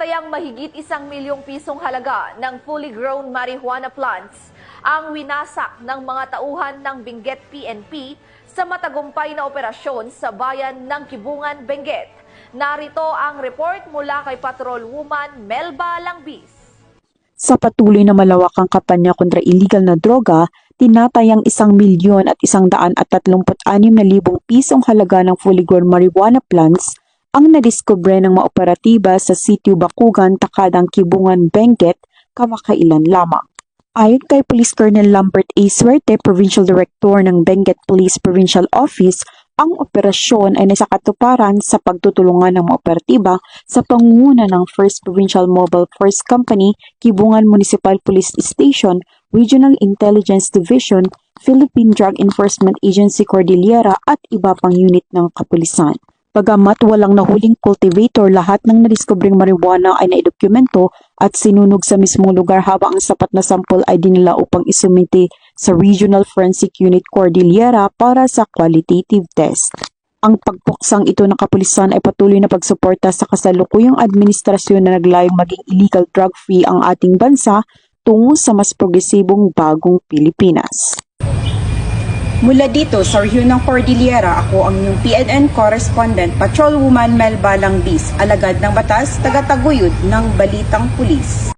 Tinatayang mahigit 1 milyong pisong halaga ng fully grown marijuana plants ang winasak ng mga tauhan ng Benguet PNP sa matagumpay na operasyon sa bayan ng Kibungan, Benguet. Narito ang report mula kay Patrolwoman Melba Langbis. Sa patuloy na malawakang kampanya kontra illegal na droga, tinatayang 1,136,000 pisong halaga ng fully grown marijuana plants ang nadiskubre ng mga operatiba sa Sitio Bakugan, Takadang, Kibungan, Benguet kamakailan lamang. Ayon kay Police Colonel Lambert A. Suerte, Provincial Director ng Benguet Police Provincial Office, ang operasyon ay nasa katuparan sa pagtutulungan ng mga operatiba sa pangunguna ng 1st Provincial Mobile Force Company, Kibungan Municipal Police Station, Regional Intelligence Division, Philippine Drug Enforcement Agency Cordillera at iba pang unit ng kapulisan. Bagamat walang nahuling cultivator, lahat ng nadiskubring marijuana ay naidokumento at sinunog sa mismong lugar habang ang sapat na sampol ay dinala upang isumite sa Regional Forensic Unit Cordillera para sa qualitative test. Ang pagpuksang ito ng kapulisan ay patuloy na pagsuporta sa kasalukuyang administrasyon na naglayong maging illegal drug-free ang ating bansa tungo sa mas progresibong bagong Pilipinas. Mula dito sa rehiyon ng Cordillera, ako ang inyong PNN correspondent, Patrolwoman Melba Langbis, alagad ng batas, tagataguyod ng Balitang Pulis.